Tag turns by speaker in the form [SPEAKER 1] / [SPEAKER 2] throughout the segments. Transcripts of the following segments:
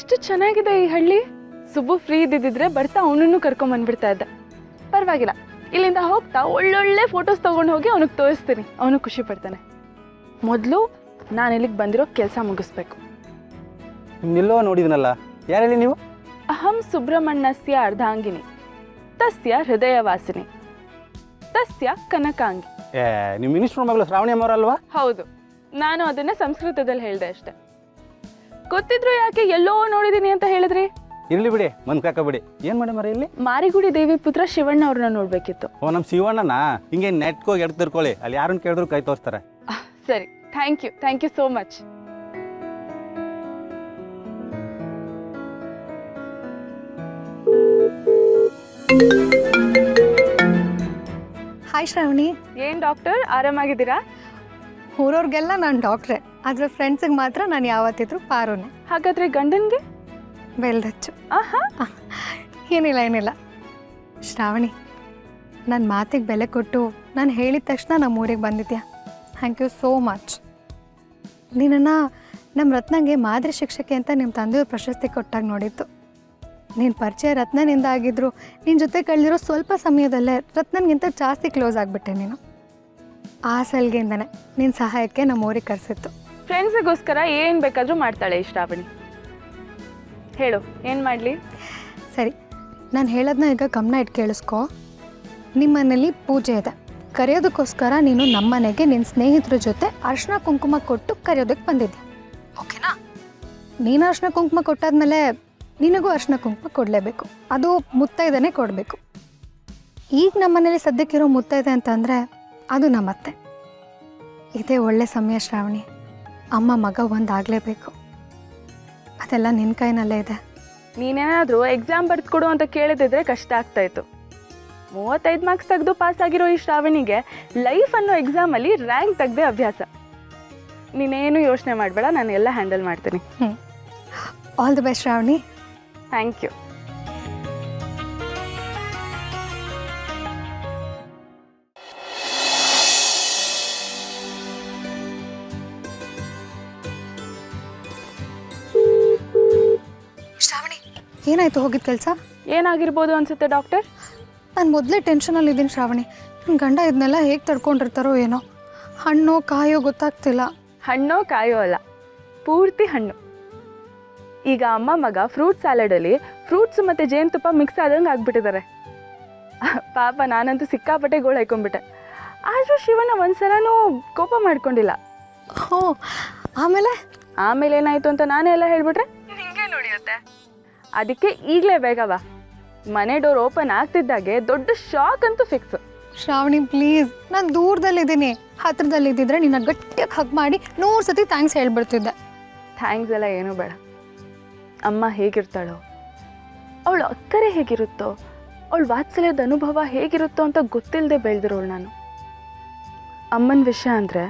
[SPEAKER 1] ಎಷ್ಟು ಚೆನ್ನಾಗಿದೆ ಈ ಹಳ್ಳಿ. ಸುಬ್ಬು ಫ್ರೀ ಇದ್ದಿದ್ರೆ ಬರ್ತಾ ಅವನನ್ನು ಕರ್ಕೊಂಬಂದ್ಬಿಡ್ತಾ ಇದ್ದ. ಪರವಾಗಿಲ್ಲ, ಇಲ್ಲಿಂದ ಹೋಗ್ತಾ ಒಳ್ಳೊಳ್ಳೆ ಫೋಟೋಸ್ ತೊಗೊಂಡು ಹೋಗಿ ಅವನಿಗೆ ತೋರಿಸ್ತೀನಿ, ಅವನು ಖುಷಿ ಪಡ್ತಾನೆ. ಮೊದಲು ನಾನು ಇಲ್ಲಿಗೆ ಬಂದಿರೋ ಕೆಲಸ ಮುಗಿಸ್ಬೇಕು.
[SPEAKER 2] ನಿಲ್ಲೋ ನೋಡಿದನಲ್ಲ, ಯಾರು ಹೇಳಿ ನೀವು?
[SPEAKER 1] ಅಹಂ ಸುಬ್ರಹ್ಮಣ್ಯಸ್ಯ ಅರ್ಧಾಂಗಿನಿ ತಸ್ಯ ಹೃದಯವಾಸಿನಿ ತಸ್ಯ ಕನಕಾಂಗಿ.
[SPEAKER 2] ನಿಮ್ಮ ಮಿನಿಸ್ಟರ್ ಮಗಳು ಶ್ರಾವಣಿ ಅಮ್ಮವ್ರಲ್ವಾ?
[SPEAKER 1] ಹೌದು, ನಾನು ಅದನ್ನ ಸಂಸ್ಕೃತದಲ್ಲಿ ಹೇಳಿದೆ ಅಷ್ಟೆ. ಗೊತ್ತಿದ್ರು ಯಾಕೆ ಎಲ್ಲೋ ನೋಡಿದೀನಿ ಅಂತ ಹೇಳಿದ್ರಿ?
[SPEAKER 2] ಇರ್ಲಿ ಬಿಡಿ, ಮಂದ್ ಕಾಕ ಬಿಡಿ. ಏನ್ ಮಾಡಿ ಮರ ಇಲ್ಲಿ?
[SPEAKER 1] ಮಾರಿಗುಡಿ ದೇವಿ ಪುತ್ರ ಶಿವಣ್ಣ ಅವ್ರನ್ನ ನೋಡ್ಬೇಕಿತ್ತು.
[SPEAKER 2] ಓ, ನಮ್ಮ ಶಿವಣ್ಣನ ಹಿಂಗೆ ನೆಟ್ಕೋಗಿ ಎಡ್ ತಿರ್ಕೊಳ್ಳಿ, ಅಲ್ಲಿ ಯಾರನ್ನ ಕೇಳಿದ್ರು ಕೈ ತೋರಿಸ್ತಾರೆ.
[SPEAKER 1] ಸರಿ, thank you so much.
[SPEAKER 3] Hi Shravani.
[SPEAKER 1] ಏನ್ ಡಾಕ್ಟರ್, ಆರಾಮಾಗಿದ್ದೀರಾ?
[SPEAKER 3] ಊರವ್ರಿಗೆಲ್ಲ ನಾನು ಡಾಕ್ಟ್ರೆ, ಆದರೆ ಫ್ರೆಂಡ್ಸಿಗೆ ಮಾತ್ರ ನಾನು ಯಾವತ್ತಿದ್ರು ಪಾರುನೆ.
[SPEAKER 1] ಹಾಗಾದ್ರೆ ಗಂಡನ್ಗೆ
[SPEAKER 3] ಬೆಲ್ದಚ್ಚು.
[SPEAKER 1] ಆಹಾ,
[SPEAKER 3] ಏನಿಲ್ಲ ಶ್ರಾವಣಿ, ನನ್ನ ಮಾತಿಗೆ ಬೆಲೆ ಕೊಟ್ಟು ನಾನು ಹೇಳಿದ ತಕ್ಷಣ ನಮ್ಮ ಊರಿಗೆ ಬಂದಿದ್ಯಾ. Thank you so much. ನಿನ್ನನ್ನು ನಮ್ಮ ರತ್ನಂಗೆ ಮಾದರಿ ಶಿಕ್ಷಕಿ ಅಂತ ನಿಮ್ಮ ತಂದೆಯವ್ರು ಪ್ರಶಸ್ತಿ ಕೊಟ್ಟಾಗ ನೋಡಿತ್ತು. ನಿನ್ನ ಪರಿಚಯ ರತ್ನನಿಂದ ಆಗಿದ್ರು, ನಿನ್ನ ಜೊತೆ ಕಳೆದಿರೋ ಸ್ವಲ್ಪ ಸಮಯದಲ್ಲೇ ರತ್ನನ್ಗಿಂತ ಜಾಸ್ತಿ ಕ್ಲೋಸ್ ಆಗಿಬಿಟ್ಟೆ ನೀನು. ಆ ಸಲ್ಗೆಯಿಂದನೇ ನಿನ್ನ ಸಹಾಯಕ್ಕೆ ನಮ್ಮ ಊರಿಗೆ ಕರೆಸಿತ್ತು.
[SPEAKER 1] ಫ್ರೆಂಡ್ಸಿಗೋಸ್ಕರ ಏನು ಬೇಕಾದರೂ ಮಾಡ್ತಾಳೆ ಈ ಶ್ರಾವಣಿ. ಹೇಳು, ಏನು ಮಾಡಲಿ?
[SPEAKER 3] ಸರಿ, ನಾನು ಹೇಳೋದನ್ನ ಈಗ ಗಮನ ಇಟ್ಟು ಕೇಳಿಸ್ಕೊ. ನಿಮ್ಮ ಮನೇಲಿ ಪೂಜೆ ಇದೆ, ಕರೆಯೋದಕ್ಕೋಸ್ಕರ ನೀನು ನಮ್ಮ ಮನೆಗೆ ನಿನ್ನ ಸ್ನೇಹಿತರ ಜೊತೆ ಅರ್ಶಿನ ಕುಂಕುಮ ಕೊಟ್ಟು ಕರೆಯೋದಕ್ಕೆ ಬಂದಿದ್ದೆ, ಓಕೆನಾ? ನೀನು ಅರ್ಶಿನ ಕುಂಕುಮ ಕೊಟ್ಟಾದ್ಮೇಲೆ ನಿನಗೂ ಅರ್ಶಿನ ಕುಂಕುಮ ಕೊಡಲೇಬೇಕು. ಅದು ಮುತ್ತೈದನೇ ಕೊಡಬೇಕು. ಈಗ ನಮ್ಮ ಮನೇಲಿ ಸದ್ಯಕ್ಕಿರೋ ಮುತ್ತೈದೆ ಅಂತಂದರೆ ಅದು ನಮ್ಮತ್ತೆ. ಇದೇ ಒಳ್ಳೆ ಸಮಯ ಶ್ರಾವಣಿ. ಅಮ್ಮ ಮಗ ಒಂದಾಗಲೇಬೇಕು. ಅದೆಲ್ಲ ನಿನ್ನ ಕೈನಲ್ಲೇ ಇದೆ.
[SPEAKER 1] ನೀನೇನಾದರೂ ಎಕ್ಸಾಮ್ ಬರೆದು ಕೊಡು ಅಂತ ಕೇಳಿದಿದ್ರೆ ಕಷ್ಟ ಆಗ್ತಾಯಿತ್ತು. 35 ಮಾರ್ಕ್ಸ್ ತೆಗೆದು ಪಾಸ್ ಆಗಿರೋ ಈ ಶ್ರಾವಣಿಗೆ ಲೈಫ್ ಅನ್ನೋ ಎಕ್ಸಾಮಲ್ಲಿ ರ್ಯಾಂಕ್ ತೆಗೆದೇ ಅಭ್ಯಾಸ. ನೀನೇನು ಯೋಚನೆ ಮಾಡಬೇಡ, ನಾನು ಎಲ್ಲ ಹ್ಯಾಂಡಲ್ ಮಾಡ್ತೀನಿ.
[SPEAKER 3] All the best Shravani.
[SPEAKER 1] Thank you.
[SPEAKER 3] Shravani, ಏನಾಯ್ತು ಹೋಗಿದ್ದ ಕೆಲಸ?
[SPEAKER 1] ಏನಾಗಿರ್ಬೋದು ಅನ್ಸುತ್ತೆ ಡಾಕ್ಟರ್?
[SPEAKER 3] ನಾನು ಮೊದಲೇ ಟೆನ್ಷನಲ್ಲಿದ್ದೀನಿ ಶ್ರಾವಣಿ. ನನ್ನ ಗಂಡ ಇದನ್ನೆಲ್ಲ ಹೇಗೆ ತಡ್ಕೊಂಡಿರ್ತಾರೋ ಏನೋ. ಹಣ್ಣು ಕಾಯೋ ಗೊತ್ತಾಗ್ತಿಲ್ಲ.
[SPEAKER 1] ಹಣ್ಣೋ ಕಾಯೋ ಅಲ್ಲ, ಪೂರ್ತಿ ಹಣ್ಣು. ಈಗ ಅಮ್ಮ ಮಗ ಫ್ರೂಟ್ ಸ್ಯಾಲಡಲ್ಲಿ ಫ್ರೂಟ್ಸ್ ಮತ್ತು ಜೇನುತುಪ್ಪ ಮಿಕ್ಸ್ ಆದಂಗೆ ಆಗ್ಬಿಟ್ಟಿದ್ದಾರೆ. ಪಾಪ ನಾನಂತೂ ಸಿಕ್ಕಾಪಟ್ಟೆ ಗೋಳು ಹಾಕೊಂಡ್ಬಿಟ್ಟೆ. ಆದರೂ ಶಿವಣ್ಣ ಒಂದ್ಸಲನೂ ಕೋಪ ಮಾಡ್ಕೊಂಡಿಲ್ಲ.
[SPEAKER 3] ಹ್ಞೂ, ಆಮೇಲೆ
[SPEAKER 1] ಏನಾಯಿತು ಅಂತ ನಾನೇ ಎಲ್ಲ ಹೇಳ್ಬಿಟ್ರೆ ನಿಂಗೆ ನೋಡಿಯುತ್ತೆ. ಅದಕ್ಕೆ ಈಗಲೇ ಬೇಗ ಬಾ. ಮನೆ ಡೋರ್ ಓಪನ್ ಆಗ್ತಿದ್ದಾಗೆ ದೊಡ್ಡ ಶಾಕ್ ಅಂತೂ ಫಿಕ್ಸು.
[SPEAKER 3] ಶ್ರಾವಣಿ ಪ್ಲೀಸ್, ನಾನು ದೂರದಲ್ಲಿದ್ದೀನಿ. ಹತ್ರದಲ್ಲಿದ್ದಿದ್ರೆ ನಿನ್ನ ಗಟ್ಟಿಯಾಗಿ ಹಗ್ ಮಾಡಿ 100 ಸತಿ ಥ್ಯಾಂಕ್ಸ್ ಹೇಳ್ಬಿಡ್ತಿದ್ದೆ.
[SPEAKER 1] ಥ್ಯಾಂಕ್ಸ್ ಎಲ್ಲ ಏನೂ ಬೇಡ. ಅಮ್ಮ ಹೇಗಿರ್ತಾಳೋ, ಅವಳು ಅಕ್ಕರೆ ಹೇಗಿರುತ್ತೋ, ಅವಳು ವಾತ್ಸಲ್ಯದ ಅನುಭವ ಹೇಗಿರುತ್ತೋ ಅಂತ ಗೊತ್ತಿಲ್ಲದೆ ಬೆಳೆದಿರೋಳು ನಾನು. ಅಮ್ಮನ ವಿಷಯ ಅಂದರೆ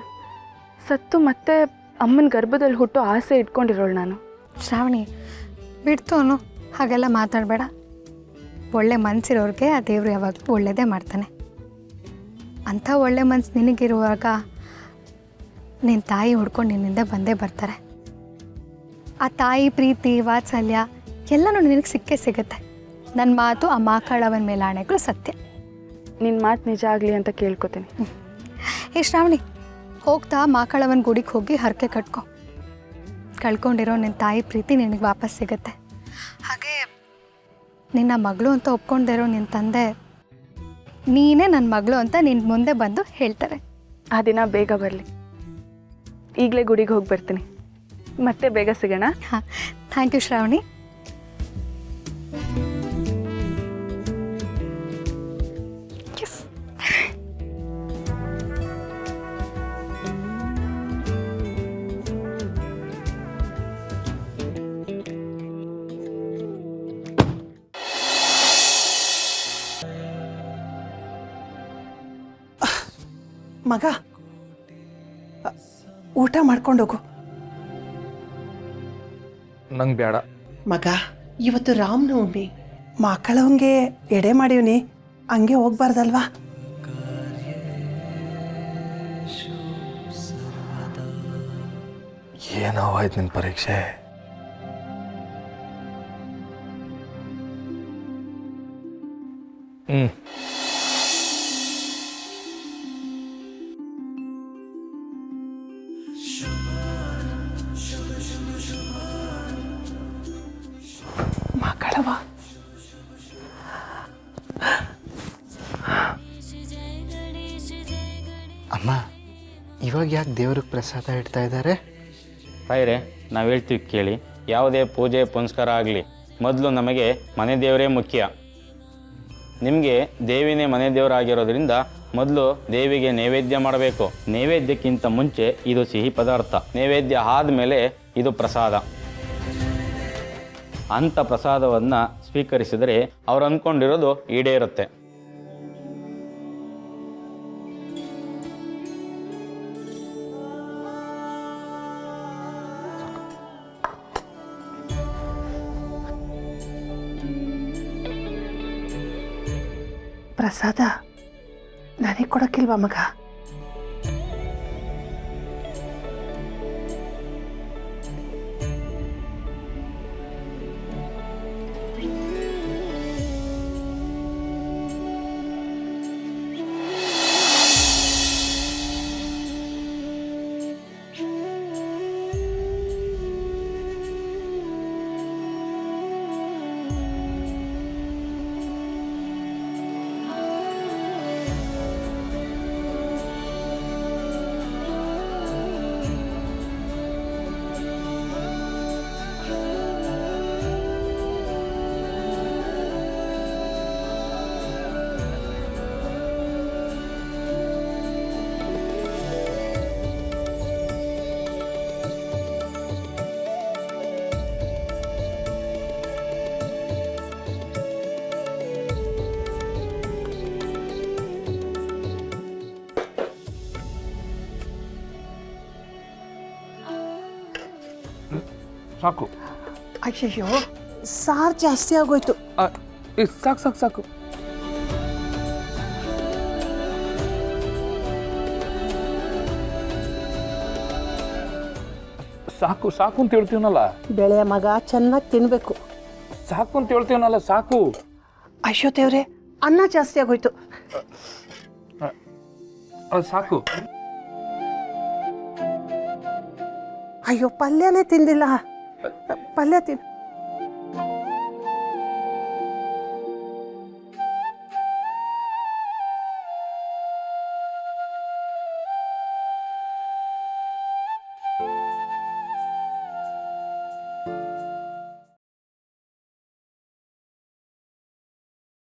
[SPEAKER 1] ಸತ್ತು ಮತ್ತೆ ಅಮ್ಮನ ಗರ್ಭದಲ್ಲಿ ಹುಟ್ಟೋ ಆಸೆ ಇಟ್ಕೊಂಡಿರೋಳು ನಾನು.
[SPEAKER 3] ಶ್ರಾವಣಿ ಬಿಡ್ತು ಅನ್ನೋ ಹಾಗೆಲ್ಲ ಮಾತಾಡಬೇಡ. ಒಳ್ಳೆ ಮನಸ್ಸಿರೋರಿಗೆ ಆ ದೇವರು ಯಾವಾಗಲೂ ಒಳ್ಳೆಯದೇ ಮಾಡ್ತಾನೆ. ಅಂಥ ಒಳ್ಳೆ ಮನಸ್ಸು ನಿನಗಿರುವಾಗ ನಿನ್ನ ತಾಯಿ ಹುಡ್ಕೊಂಡು ನಿನ್ನಿಂದ ಬಂದೇ ಬರ್ತಾರೆ. ಆ ತಾಯಿ ಪ್ರೀತಿ ವಾತ್ಸಲ್ಯ ಎಲ್ಲನೂ ನಿನಗೆ ಸಿಕ್ಕೇ ಸಿಗುತ್ತೆ. ನನ್ನ ಮಾತು ಆ ಮಾಕಾಳವನ ಮೇಲೆ ಆಣೆಗಳು ಸತ್ಯ.
[SPEAKER 1] ನಿನ್ನ ಮಾತು ನಿಜ ಆಗಲಿ ಅಂತ ಕೇಳ್ಕೊತೀನಿ.
[SPEAKER 3] ಏ ಶ್ರಾವಣಿ, ಹೋಗ್ತಾ ಮಾಕಾಳವನ ಗುಡಿಗೆ ಹೋಗಿ ಹರಕೆ ಕಟ್ಕೊ. ಕಳ್ಕೊಂಡಿರೋ ನಿನ್ನ ತಾಯಿ ಪ್ರೀತಿ ನಿನಗೆ ವಾಪಸ್ ಸಿಗುತ್ತೆ. ಹಾಗೆ ನಿನ್ನ ಮಗಳು ಅಂತ ಒಪ್ಕೊಂಡಿರೋ ನಿನ್ನ ತಂದೆ ನೀನೇ ನನ್ನ ಮಗಳು ಅಂತ ನಿನ್ನ ಮುಂದೆ ಬಂದು ಹೇಳ್ತಾರೆ.
[SPEAKER 1] ಆ ದಿನ ಬೇಗ ಬರಲಿ. ಈಗಲೇ ಗುಡಿಗೆ ಹೋಗಿ ಬರ್ತೀನಿ, ಮತ್ತೆ ಬೇಗ ಸಿಗೋಣ.
[SPEAKER 3] ಹಾಂ, ಥ್ಯಾಂಕ್ ಯು ಶ್ರಾವಣಿ.
[SPEAKER 4] ಮಗ, ಊಟ ಮಾಡ್ಕೊಂಡೋಗು.
[SPEAKER 5] ನಂಗೆ ಬೇಡ
[SPEAKER 4] ಮಗ, ಇವತ್ತು ರಾಮನವಮಿ. ಮಕ್ಕಳವಂಗೆ ಎಡೆ ಮಾಡೀವ್ನಿ, ಹಂಗೆ ಹೋಗ್ಬಾರ್ದಲ್ವಾ?
[SPEAKER 5] ಏನವಾಯ್ತು ನಿನ್ನ ಪರೀಕ್ಷೆ? ಹ್ಞೂ
[SPEAKER 4] ಮಕ್ಕಳವ
[SPEAKER 6] ಅಮ್ಮ ಇವಾಗ ಯಾಕೆ ದೇವ್ರಿಗೆ ಪ್ರಸಾದ ಇಡ್ತಾ ಇದ್ದಾರೆ?
[SPEAKER 2] ರಾಯರೇ, ನಾವು ಹೇಳ್ತೀವಿ ಕೇಳಿ. ಯಾವುದೇ ಪೂಜೆ ಪುನಸ್ಕಾರ ಆಗಲಿ ಮೊದಲು ನಮಗೆ ಮನೆ ದೇವರೇ ಮುಖ್ಯ. ನಿಮಗೆ ದೇವಿನೇ ಮನೆ ದೇವರಾಗಿರೋದ್ರಿಂದ ಮೊದಲು ದೇವಿಗೆ ನೈವೇದ್ಯ ಮಾಡಬೇಕು. ನೈವೇದ್ಯಕ್ಕಿಂತ ಮುಂಚೆ ಇದು ಸಿಹಿ ಪದಾರ್ಥ, ನೈವೇದ್ಯ ಆದಮೇಲೆ ಇದು ಪ್ರಸಾದ. ಅಂಥ ಪ್ರಸಾದವನ್ನು ಸ್ವೀಕರಿಸಿದರೆ ಅವ್ರು ಅಂದ್ಕೊಂಡಿರೋದು ಈಡೇರುತ್ತೆ.
[SPEAKER 4] ಪ್ರಸಾದ ನನಗೆ ಕೊಡಕ್ಕಿಲ್ವಾ ಮಗ?
[SPEAKER 5] ಸಾಕು.
[SPEAKER 4] ಅಯ್ಯಯ್ಯೋ, ಸಾರು ಜಾಸ್ತಿ ಆಗೋಯ್ತು.
[SPEAKER 5] ಸಾಕು ಸಾಕು ಸಾಕು. ಸಾಕು ಸಾಕು ಅಂತ ಹೇಳ್ತೀವನಲ್ಲ.
[SPEAKER 4] ಬೆಳೆಯ ಮಗ ಚೆನ್ನಾಗಿ ತಿನ್ಬೇಕು.
[SPEAKER 5] ಸಾಕು ಅಂತ ಹೇಳ್ತೀವನಲ್ಲ, ಸಾಕು.
[SPEAKER 4] ಅಯ್ಯೋ ದೇವ್ರೆ, ಅನ್ನ ಜಾಸ್ತಿ ಆಗೋಯ್ತು.
[SPEAKER 5] ಅದು ಸಾಕು.
[SPEAKER 4] ಅಯ್ಯೋ, ಪಲ್ಯನೇ ತಿಂದಿಲ್ಲ. ಪಲ್ಯ ತಿನ್.